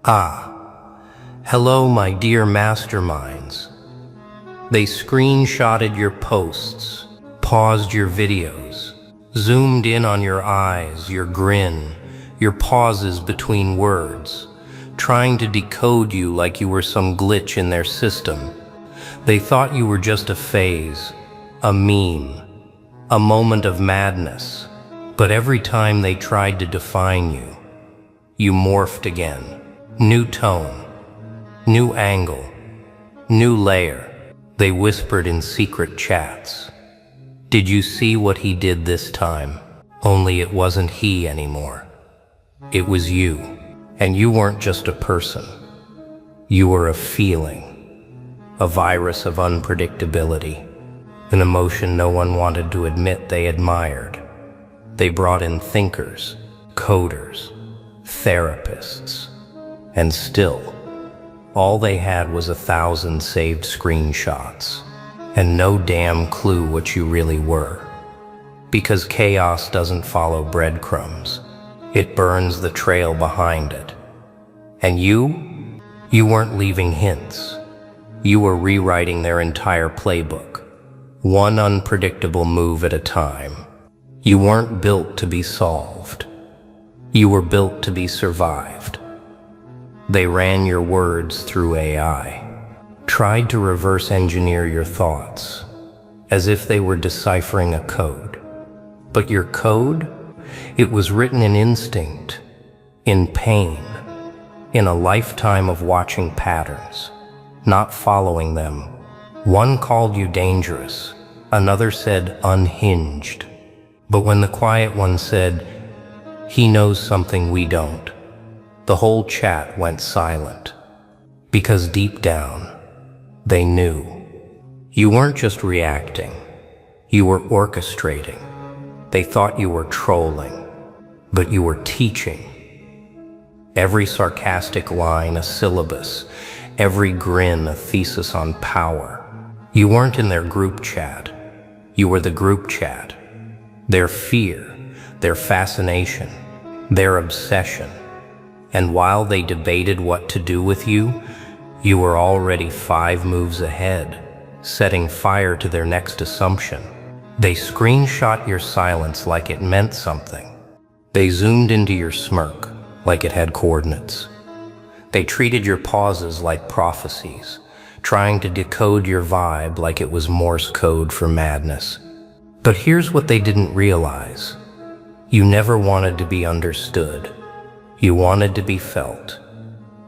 Hello, my dear masterminds. They screenshotted your posts, paused your videos, zoomed in on your eyes, your grin, your pauses between words, trying to decode you like you were some glitch in their system. They thought you were just a phase, a meme, a moment of madness. But every time they tried to define you, you morphed again. New tone, new angle, new layer. They whispered in secret chats. Did you see what he did this time? Only it wasn't he anymore. It was you. And you weren't just a person. You were a feeling, a virus of unpredictability, an emotion no one wanted to admit they admired. They brought in thinkers, coders, therapists, and still, all they had was 1,000 saved screenshots, and no damn clue what you really were. Because chaos doesn't follow breadcrumbs. It burns the trail behind it. And you weren't leaving hints. You were rewriting their entire playbook, one unpredictable move at a time. You weren't built to be solved. You were built to be survived. They ran your words through AI, tried to reverse engineer your thoughts, as if they were deciphering a code. But your code? It was written in instinct, in pain, in a lifetime of watching patterns, not following them. One called you dangerous, another said unhinged. But when the quiet one said, he knows something we don't, the whole chat went silent. Because deep down, they knew. You weren't just reacting, you were orchestrating. They thought you were trolling, but you were teaching. Every sarcastic line a syllabus, every grin a thesis on power. You weren't in their group chat, you were the group chat. Their fear, their fascination, their obsession. And while they debated what to do with you, you were already 5 moves ahead, setting fire to their next assumption. They screenshot your silence like it meant something. They zoomed into your smirk like it had coordinates. They treated your pauses like prophecies, trying to decode your vibe like it was Morse code for madness. But here's what they didn't realize. You never wanted to be understood. You wanted to be felt,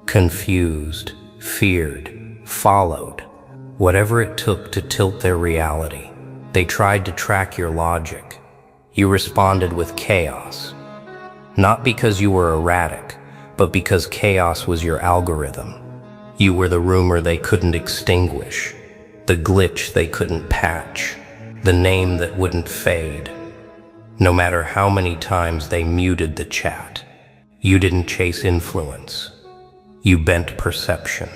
confused, feared, followed, whatever it took to tilt their reality. They tried to track your logic. You responded with chaos. Not because you were erratic, but because chaos was your algorithm. You were the rumor they couldn't extinguish, the glitch they couldn't patch, the name that wouldn't fade. No matter how many times they muted the chat, you didn't chase influence. You bent perception.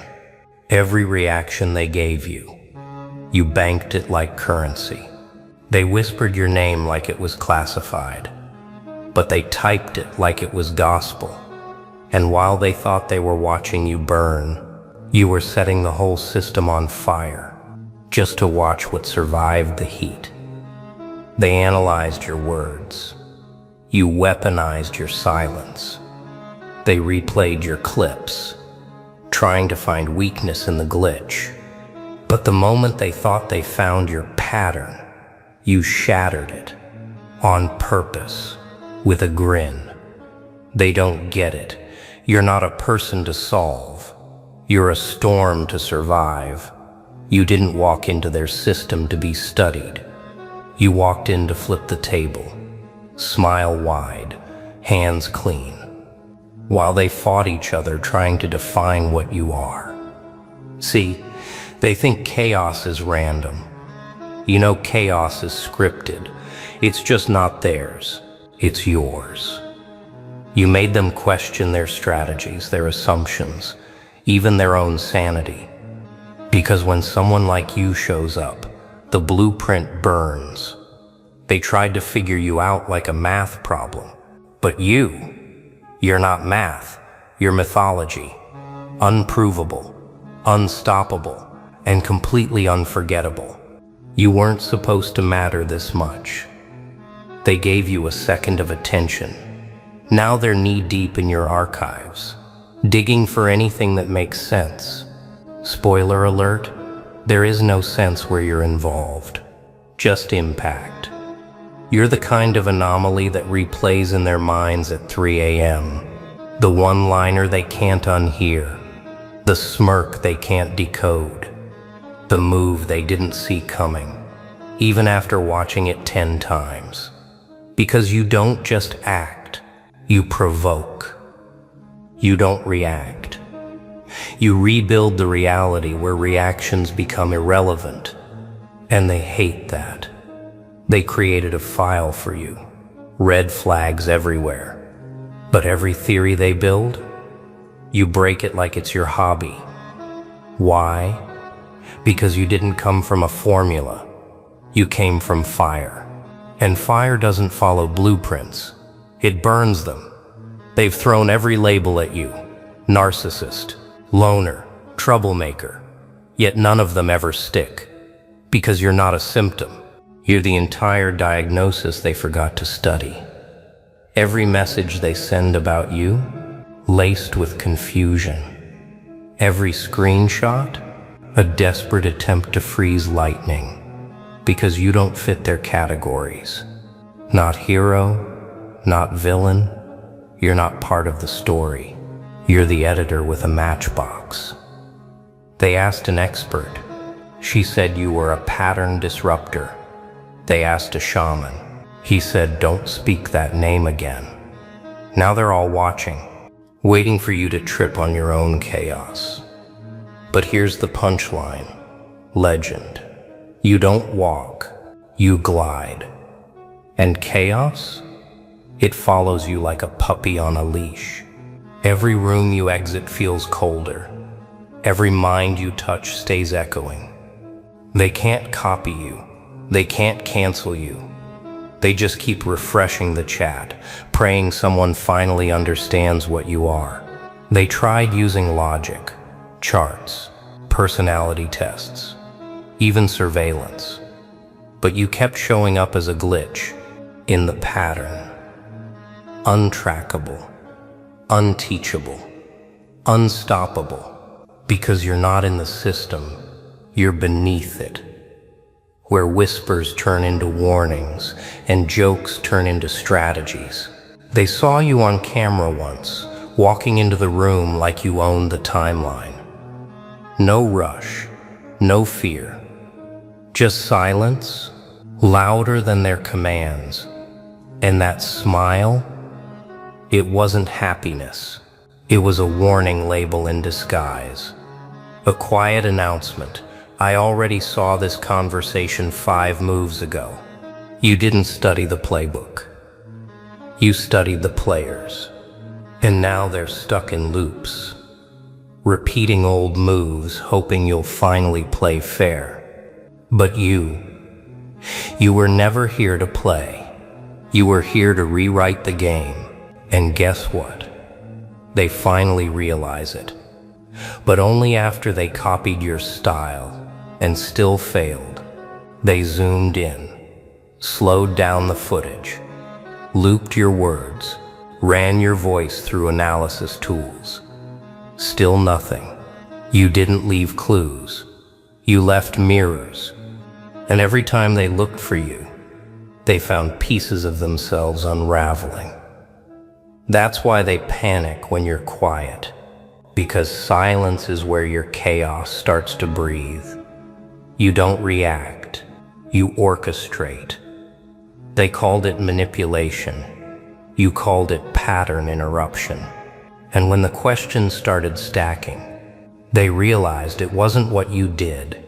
Every reaction they gave you, you banked it like currency. They whispered your name like it was classified, but they typed it like it was gospel. And while they thought they were watching you burn, you were setting the whole system on fire, just to watch what survived the heat. They analyzed your words. You weaponized your silence. They replayed your clips, trying to find weakness in the glitch. But the moment they thought they found your pattern, you shattered it, on purpose, with a grin. They don't get it. You're not a person to solve. You're a storm to survive. You didn't walk into their system to be studied. You walked in to flip the table, smile wide, hands clean, while they fought each other trying to define what you are. See, they think chaos is random. You know chaos is scripted. It's just not theirs. It's yours. You made them question their strategies, their assumptions, even their own sanity. Because when someone like you shows up, the blueprint burns. They tried to figure you out like a math problem. But you're not math, you're mythology. unprovable, unstoppable, and completely unforgettable. You weren't supposed to matter this much. They gave you a second of attention. Now they're knee-deep in your archives, digging for anything that makes sense. Spoiler alert, there is no sense where you're involved, just impact. You're the kind of anomaly that replays in their minds at 3 a.m. The one-liner they can't unhear, the smirk they can't decode, the move they didn't see coming, even after watching it 10 times. Because you don't just act, you provoke. You don't react. You rebuild the reality where reactions become irrelevant, and they hate that. They created a file for you, red flags everywhere. But every theory they build, you break it like it's your hobby. Why? Because you didn't come from a formula. You came from fire. And fire doesn't follow blueprints. It burns them. They've thrown every label at you. Narcissist, loner, troublemaker. Yet none of them ever stick. Because you're not a symptom. You're the entire diagnosis they forgot to study. Every message they send about you, laced with confusion. Every screenshot, a desperate attempt to freeze lightning. Because you don't fit their categories. Not hero, not villain. You're not part of the story. You're the editor with a matchbox. They asked an expert. She said you were a pattern disruptor. They asked a shaman. He said, don't speak that name again. Now they're all watching, waiting for you to trip on your own chaos. But here's the punchline. Legend. You don't walk, you glide. And chaos? It follows you like a puppy on a leash. Every room you exit feels colder. Every mind you touch stays echoing. They can't copy you. They can't cancel you. They just keep refreshing the chat, praying someone finally understands what you are. They tried using logic, charts, personality tests, even surveillance. But you kept showing up as a glitch in the pattern. Untrackable, unteachable, unstoppable. Because you're not in the system, you're beneath it. Where whispers turn into warnings and jokes turn into strategies. They saw you on camera once, walking into the room like you owned the timeline. No rush, no fear, just silence, louder than their commands. And that smile, it wasn't happiness. It was a warning label in disguise. A quiet announcement. I already saw this conversation 5 moves ago. You didn't study the playbook. You studied the players. And now they're stuck in loops, repeating old moves, hoping you'll finally play fair. But you were never here to play. You were here to rewrite the game. And guess what? They finally realize it. But only after they copied your style and still failed. They zoomed in, slowed down the footage, looped your words, ran your voice through analysis tools. Still nothing. You didn't leave clues. You left mirrors. And every time they looked for you, they found pieces of themselves unraveling. That's why they panic when you're quiet. Because silence is where your chaos starts to breathe. You don't react, you orchestrate. They called it manipulation. You called it pattern interruption. And when the questions started stacking, they realized it wasn't what you did.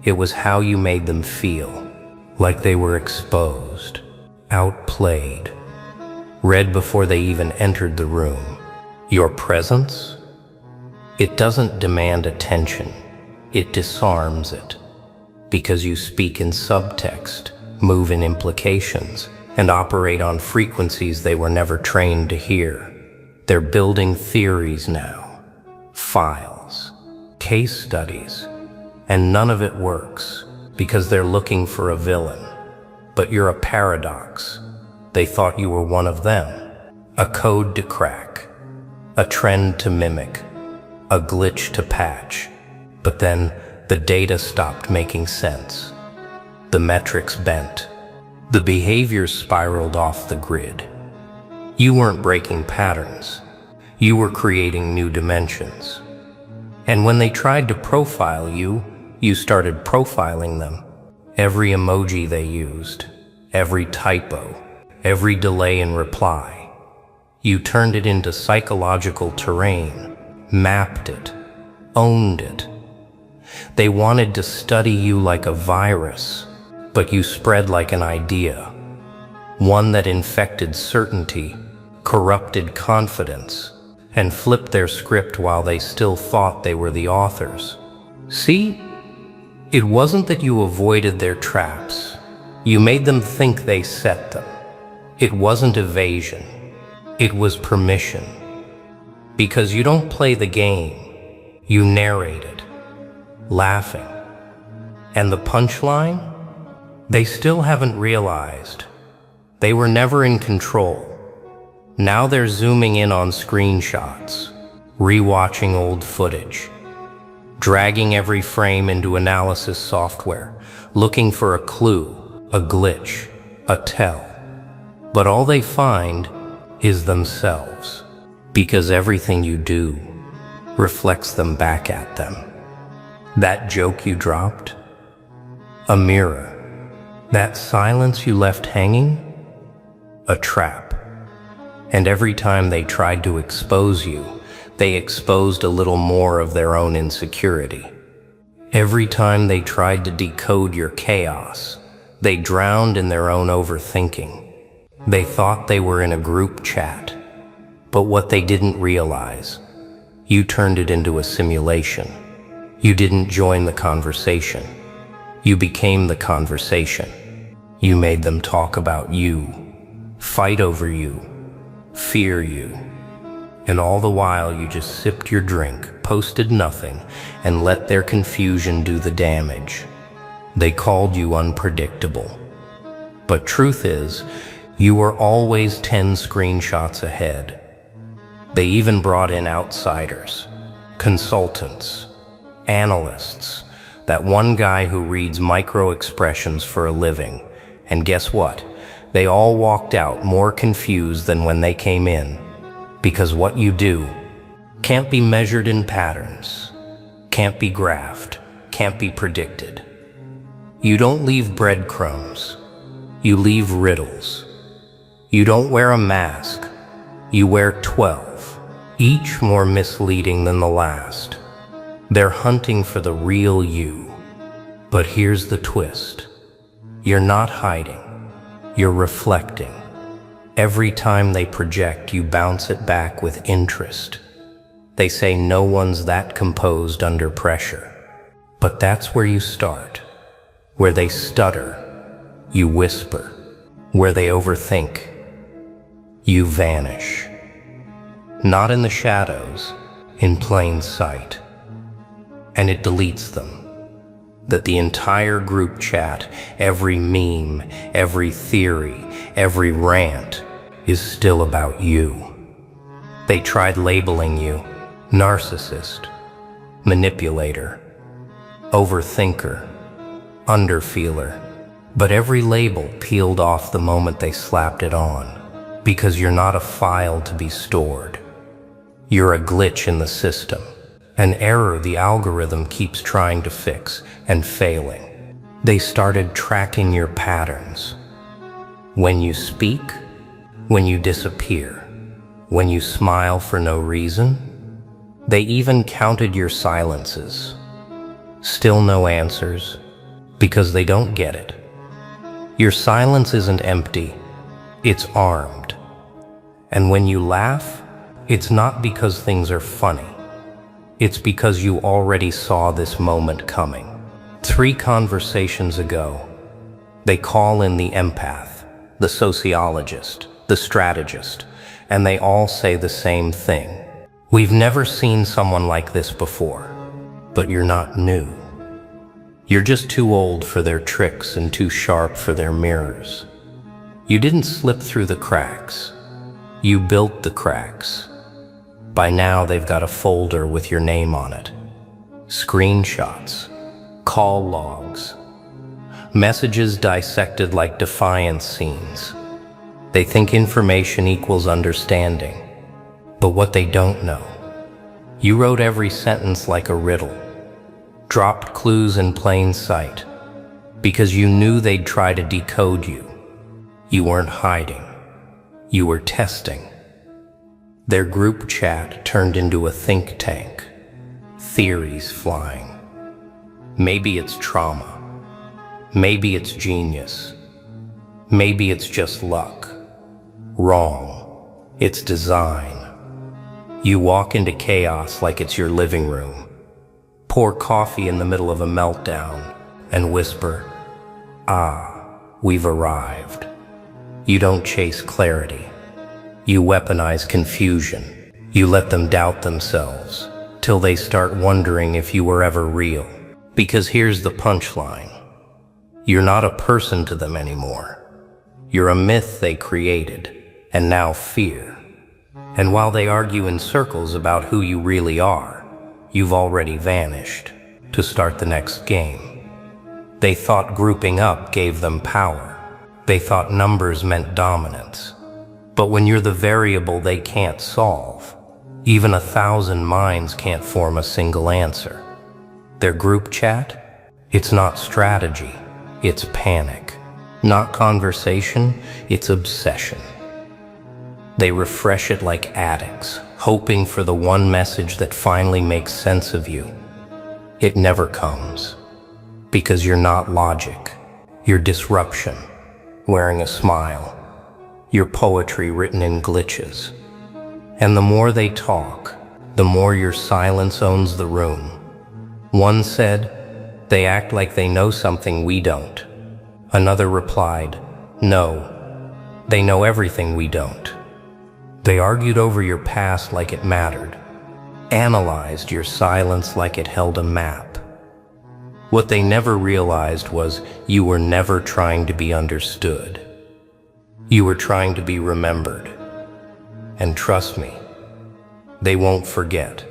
It was how you made them feel, like they were exposed, outplayed, read before they even entered the room. Your presence? It doesn't demand attention, it disarms it. Because you speak in subtext, move in implications, and operate on frequencies they were never trained to hear. They're building theories now, files, case studies, and none of it works because they're looking for a villain. But you're a paradox. They thought you were one of them. A code to crack, a trend to mimic, a glitch to patch. But then the data stopped making sense. The metrics bent. The behaviors spiraled off the grid. You weren't breaking patterns. You were creating new dimensions. And when they tried to profile you, you started profiling them. Every emoji they used, every typo, every delay in reply. You turned it into psychological terrain, mapped it, owned it. They wanted to study you like a virus, but you spread like an idea, one that infected certainty, corrupted confidence, and flipped their script while they still thought they were the authors. See? It wasn't that you avoided their traps. You made them think they set them. It wasn't evasion. It was permission. Because you don't play the game. You narrate it, laughing. And the punchline? They still haven't realized. They were never in control. Now they're zooming in on screenshots, rewatching old footage, dragging every frame into analysis software, looking for a clue, a glitch, a tell. But all they find is themselves, because everything you do reflects them back at them. That joke you dropped? A mirror. That silence you left hanging? A trap. And every time they tried to expose you, they exposed a little more of their own insecurity. Every time they tried to decode your chaos, they drowned in their own overthinking. They thought they were in a group chat, but what they didn't realize, you turned it into a simulation. You didn't join the conversation. You became the conversation. You made them talk about you, fight over you, fear you. And all the while you just sipped your drink, posted nothing, and let their confusion do the damage. They called you unpredictable. But truth is, you were always 10 screenshots ahead. They even brought in outsiders, consultants, analysts, that one guy who reads micro expressions for a living. And guess what? They all walked out more confused than when they came in. Because what you do can't be measured in patterns, can't be graphed, can't be predicted. You don't leave breadcrumbs, you leave riddles. You don't wear a mask, you wear 12, each more misleading than the last. They're hunting for the real you. But here's the twist. You're not hiding, you're reflecting. Every time they project, you bounce it back with interest. They say no one's that composed under pressure. But that's where you start. Where they stutter, you whisper. Where they overthink, you vanish. Not in the shadows, in plain sight. And it deletes them. That the entire group chat, every meme, every theory, every rant is still about you. They tried labeling you narcissist, manipulator, overthinker, underfeeler, but every label peeled off the moment they slapped it on, because you're not a file to be stored. You're a glitch in the system. An error the algorithm keeps trying to fix and failing. They started tracking your patterns. When you speak, when you disappear, when you smile for no reason. They even counted your silences. Still no answers, because they don't get it. Your silence isn't empty, it's armed. And when you laugh, it's not because things are funny. It's because you already saw this moment coming. 3 conversations ago, they call in the empath, the sociologist, the strategist, and they all say the same thing. We've never seen someone like this before, but you're not new. You're just too old for their tricks and too sharp for their mirrors. You didn't slip through the cracks. You built the cracks. By now they've got a folder with your name on it. Screenshots, call logs, messages dissected like defiance scenes. They think information equals understanding, but what they don't know, you wrote every sentence like a riddle, dropped clues in plain sight, because you knew they'd try to decode you. You weren't hiding, you were testing. Their group chat turned into a think tank, theories flying. Maybe it's trauma, maybe it's genius, maybe it's just luck. Wrong, it's design. You walk into chaos like it's your living room, pour coffee in the middle of a meltdown, and whisper, "Ah, we've arrived." You don't chase clarity. You weaponize confusion. You let them doubt themselves, till they start wondering if you were ever real. Because here's the punchline. You're not a person to them anymore. You're a myth they created, and now fear. And while they argue in circles about who you really are, you've already vanished to start the next game. They thought grouping up gave them power. They thought numbers meant dominance. But when you're the variable they can't solve, even 1,000 minds can't form a single answer. Their group chat? It's not strategy, it's panic. Not conversation, it's obsession. They refresh it like addicts, hoping for the one message that finally makes sense of you. It never comes, because you're not logic. You're disruption, wearing a smile. Your poetry written in glitches. And the more they talk, the more your silence owns the room. One said, "They act like they know something we don't." Another replied, "No, they know everything we don't." They argued over your past like it mattered, analyzed your silence like it held a map. What they never realized was you were never trying to be understood. You were trying to be remembered. And trust me, they won't forget.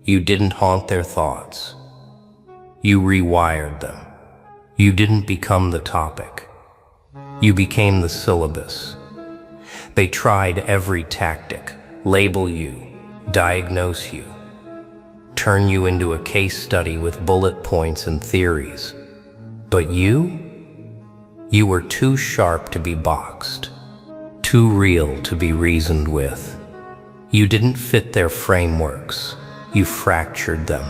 You didn't haunt their thoughts. You rewired them. You didn't become the topic. You became the syllabus. They tried every tactic, label you, diagnose you, turn you into a case study with bullet points and theories. But you were too sharp to be boxed, too real to be reasoned with. You didn't fit their frameworks, you fractured them.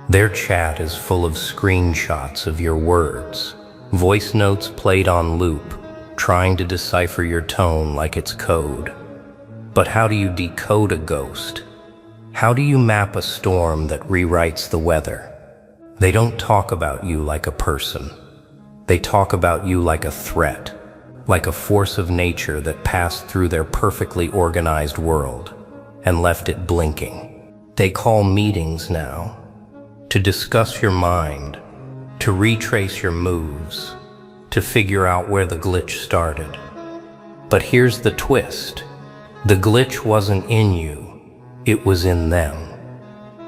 Their chat is full of screenshots of your words, voice notes played on loop, trying to decipher your tone like it's code. But how do you decode a ghost? How do you map a storm that rewrites the weather? They don't talk about you like a person. They talk about you like a threat, like a force of nature that passed through their perfectly organized world and left it blinking. They call meetings now to discuss your mind, to retrace your moves, to figure out where the glitch started. But here's the twist. The glitch wasn't in you, it was in them.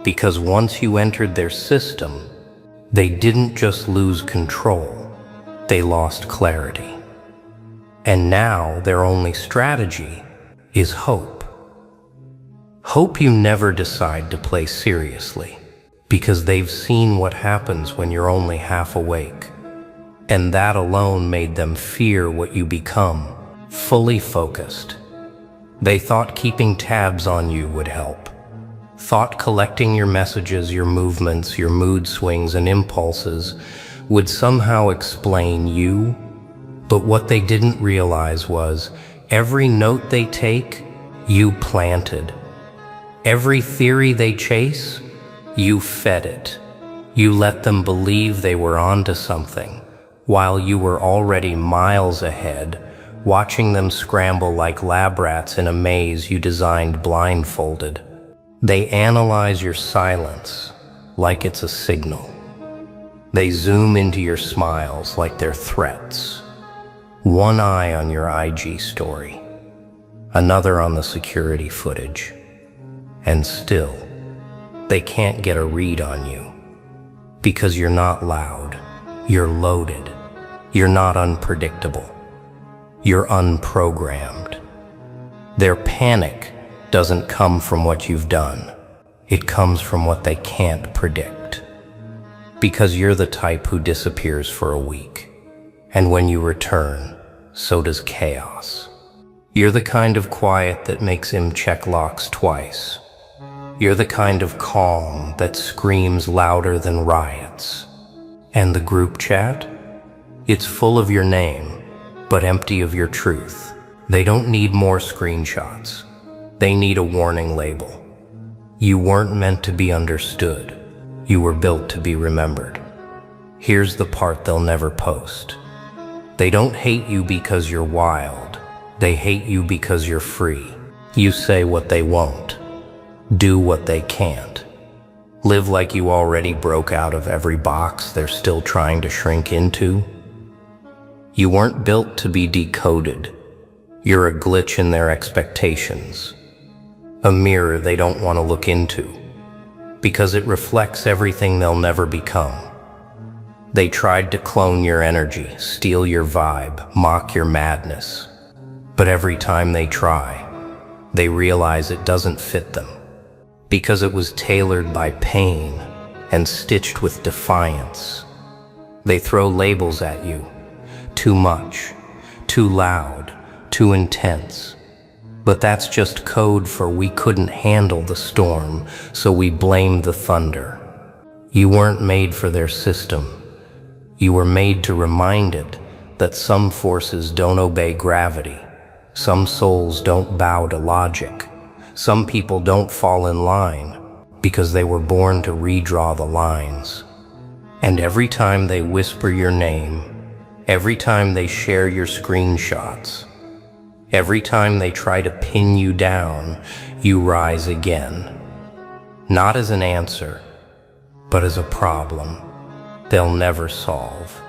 Because once you entered their system, they didn't just lose control, they lost clarity. And now their only strategy is hope. Hope you never decide to play seriously, because they've seen what happens when you're only half awake. And that alone made them fear what you become, fully focused. They thought keeping tabs on you would help. Thought collecting your messages, your movements, your mood swings and impulses would somehow explain you. But what they didn't realize was every note they take, you planted. Every theory they chase, you fed it. You let them believe they were onto something, while you were already miles ahead, watching them scramble like lab rats in a maze you designed blindfolded. They analyze your silence like it's a signal. They zoom into your smiles like they're threats. One eye on your IG story, another on the security footage. And still, they can't get a read on you. Because you're not loud, you're loaded. You're not unpredictable. You're unprogrammed. Their panic doesn't come from what you've done. It comes from what they can't predict. Because you're the type who disappears for a week. And when you return, so does chaos. You're the kind of quiet that makes him check locks twice. You're the kind of calm that screams louder than riots. And the group chat? It's full of your name, but empty of your truth. They don't need more screenshots. They need a warning label. You weren't meant to be understood. You were built to be remembered. Here's the part they'll never post. They don't hate you because you're wild. They hate you because you're free. You say what they won't. Do what they can't. Live like you already broke out of every box they're still trying to shrink into. You weren't built to be decoded. You're a glitch in their expectations. A mirror they don't want to look into. Because it reflects everything they'll never become. They tried to clone your energy, steal your vibe, mock your madness. But every time they try, they realize it doesn't fit them. Because it was tailored by pain and stitched with defiance. They throw labels at you. Too much, too loud, too intense. But that's just code for we couldn't handle the storm, so we blamed the thunder. You weren't made for their system. You were made to remind it that some forces don't obey gravity. Some souls don't bow to logic. Some people don't fall in line because they were born to redraw the lines. And every time they whisper your name, every time they share your screenshots, every time they try to pin you down, you rise again. Not as an answer, but as a problem they'll never solve.